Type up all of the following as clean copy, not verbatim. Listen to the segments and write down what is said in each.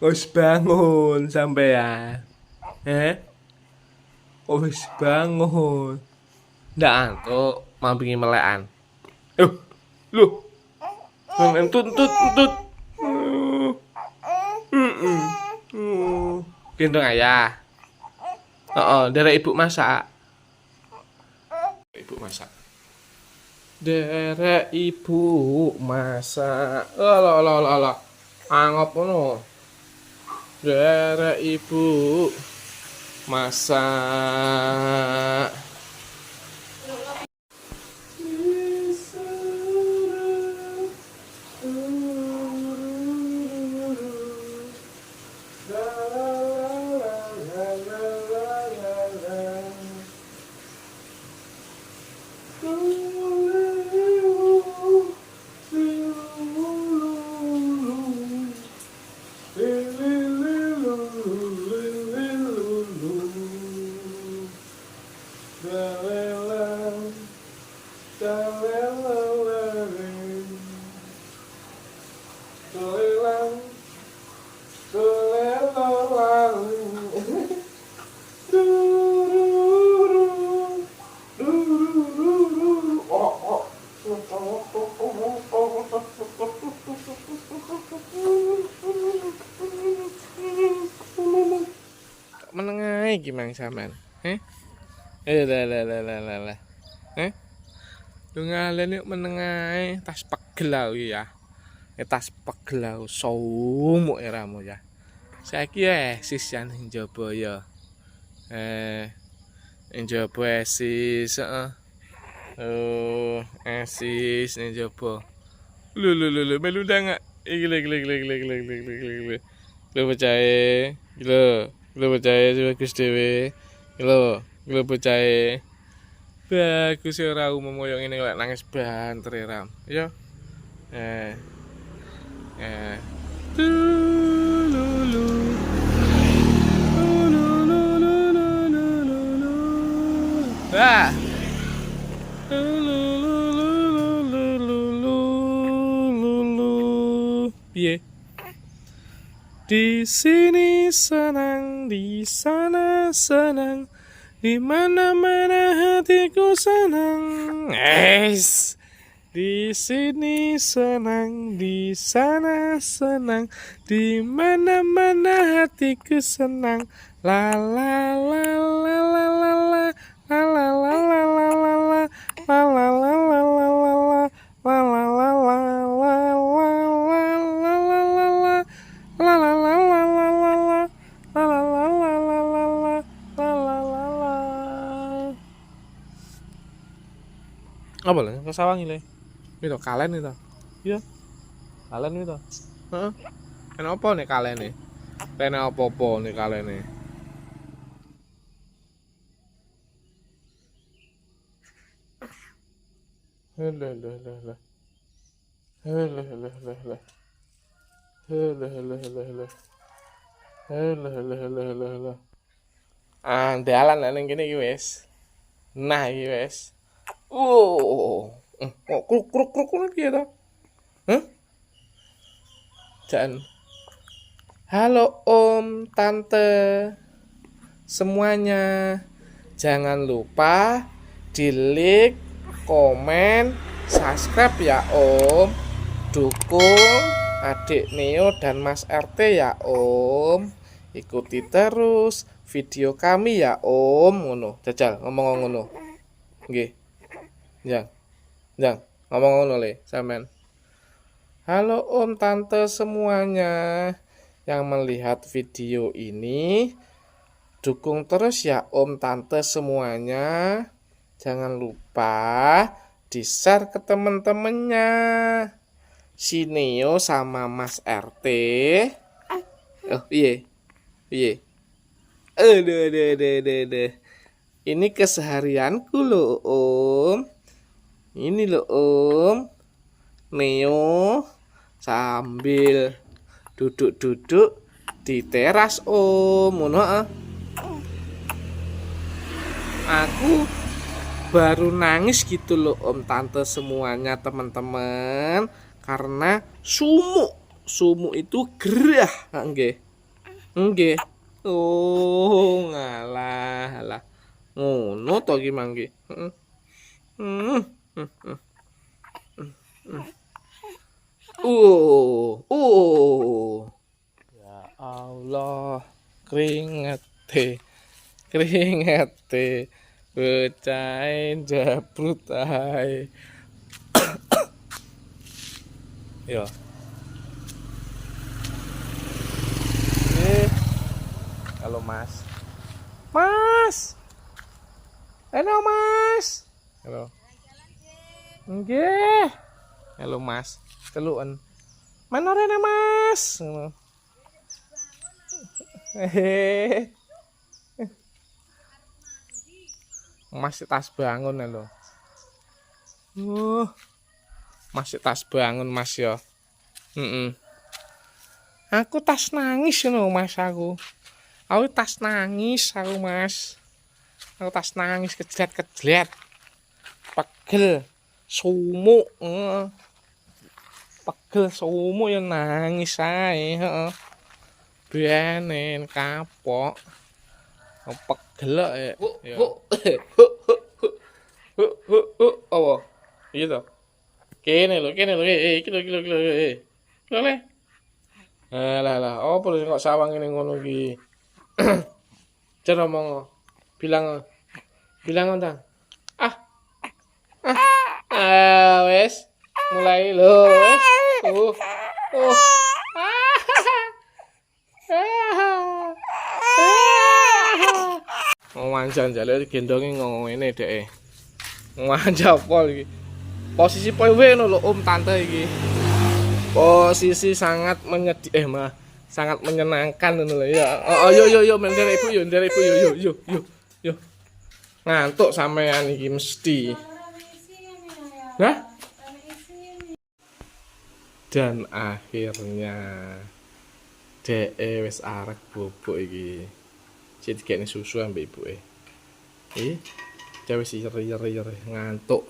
Wis bangun sampean. Eh? Wis bangun. Ndak antuk, mau pingin melekan. Loh, entut entut entut. Gendong ayah. Derek ibu masak. Ibu masak. Derek ibu masak. Alah alah alah alah. Angop ngono. Derek ibu masak. Menengai gimana sampean? Lah lah lah lah lah lah. Lu ngalen yuk menengai tas pegel ya. Tas pegel sumuk eramu ya. Saiki sis jan njaba ya. Njaba sis, heeh. Sis njaba. Lu melu ndak? Iki. Lu percaya? Lu percaya bagus dhewe. Lu percaya? Bagus ora moyo ngene kok nangis banter ram. Yo. Ah. Piye? Di sini senang, di sana senang, di mana-mana hatiku senang. Di sini senang, di sana senang, di mana-mana hatiku senang. La la la la la la la la la la la la la la la la la la la apa lah kesawang ini itu kalen itu iya kalen itu kenapa nih kalen nih apa nih kalen nih Andalan nang kene iki wis. Nah iki wis. Kruk piye to? Jan. Halo Om, Tante, semuanya. Jangan lupa di like, komen, subscribe ya Om. Dukung adik Neo dan Mas RT ya Om. Ikuti terus video kami ya Om. Ngono, jajal ngomong ngono. Nggih. Jang, ngomong ngono le sampean. Halo Om, Tante semuanya yang melihat video ini. Dukung terus ya Om, Tante semuanya. Jangan lupa di-share ke temen-temennya. Si Neo sama Mas RT. Piye. Aduh. Ini keseharianku loh Om. Ini loh Om. Neo sambil duduk-duduk di teras Om. Aku baru nangis gitu loh Om, Tante semuanya, teman-teman, karena sumuk itu gerah nggih. Nggih. Oh, ngalah, alah. Ngono to ki mangke. Heeh. Hmm. Oh. Ya Allah, keringete, keringete, becain jabrut ae. Yo, eh, halo Mas. Mas, halo Mas. Halo. Nggih. Halo Mas. Keluan. Mana rene Mas? Ngono. Hehehe. Masih tas bangun lho. Masih tas bangun Mas ya. Aku tas nangis ngono Mas aku. Aku tas nangis aku Mas. Aku tas nangis kejlet-kejlet. Pegel. Sumuk. Pegel sumuk ya nangis ae, heeh. Benen kapok. Pegel ya. Apa? Iya toh. Kene lho, iki lho. Lho le. Lah, opo kok sawang ngene ngono iki? Cara mong bilang tang. Ah, wes mulai lho, wes. Uh. Wanjan jale gendonge ngene dheke. Wanjan pol iki. Posisi PW ngono lho Om tante iki. Posisi sangat sangat menyenangkan ngono lho ya. Oh, yo ndere ibu yo. Ngantuk sampean iki mesti. Hah? Dan akhirnya wis arek bobok iki. Cek dikene susu ambek ibuke. Wis iri ngantuk.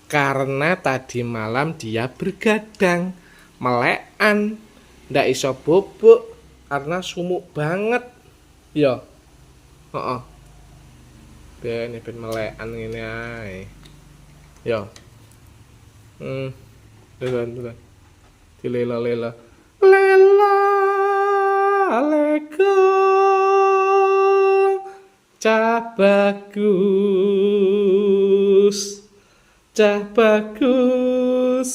Karena tadi malam dia bergadang, melekan, ndak iso bobok karena sumuk banget. Ya. Heeh. Ben melekan ngene ae. Ya. Dulan. Dilela-lela. Lela lego. Cah bagus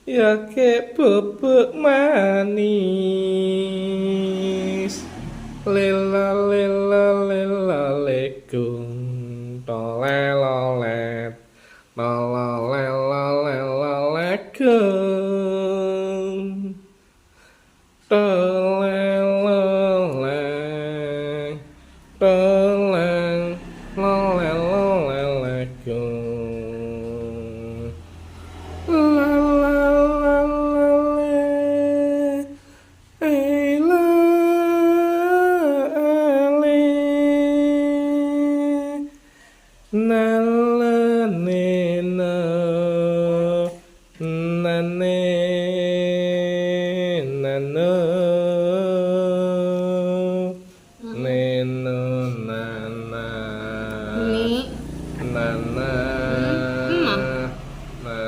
ya ke bebek manis lela legung tolelolet legung toleloleng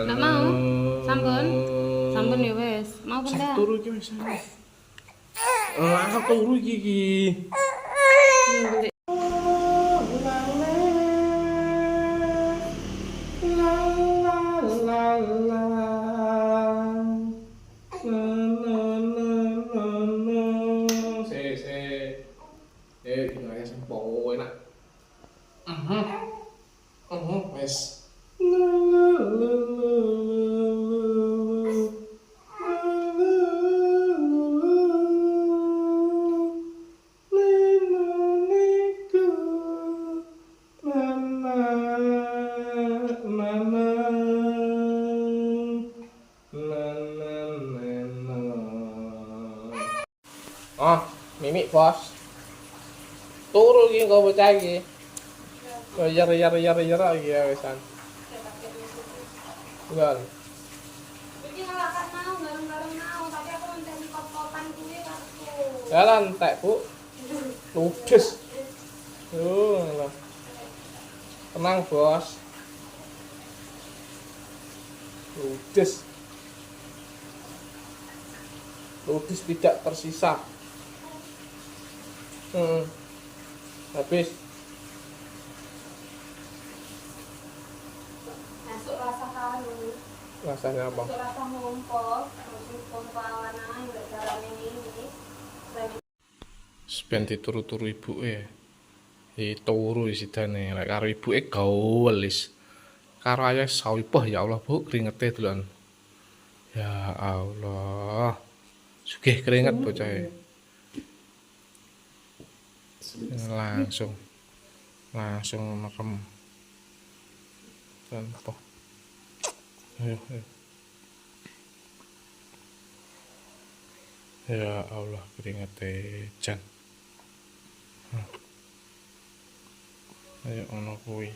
Nggak mau. Sampun ya wes. Mau benda. Turu iki wis. Aku turu iki. Enak. Wes. Oh, mimik bos. Turu iki kok bocah iki. Kok yer iki ya wesan. Enggak. Jadi malah kan mau, bareng-bareng mau, tapi aku mencari kop-kopan gue kan. Jalan entek, Bu. Ludes. Lho. Tenang, Bos. Ludes. Ludes tidak tersisa. Habis. Masuk rasa kanu. Rasanya apa? Masuk rasa ngumpul. Terus pompa warna enggak cara ini. Ben dituru-turu ibuke. Turu sidane lek karo ibuke gawelis. Karo ayah sawipah ya Allah, Bu, keringete dolan. Ya Allah. Sugih keringet bocahe. Langsung merem. Dan apa? Ayo. Ya Allah, keringete jan. Ayo ono kuwi.